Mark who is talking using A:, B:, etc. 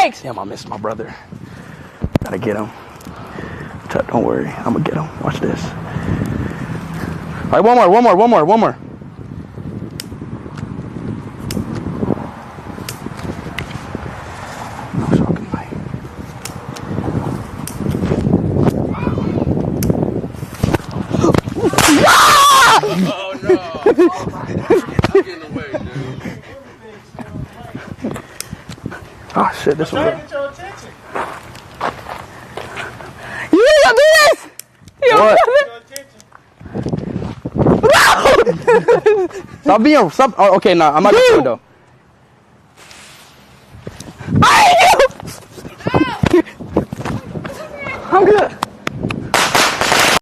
A: legs.
B: Damn, I missed my brother. Gotta get him. Don't worry, I'm gonna get him. Watch this. All right, one more.
C: Oh no! I'm getting away, dude.
B: Oh shit, this one.
D: Get your attention.
A: You ain't gonna do this. You
B: What?
D: Get your attention.
B: Stop being. Stop. Oh, okay, nah, I'm not gonna do it though.
A: I hate you.
B: I'm good.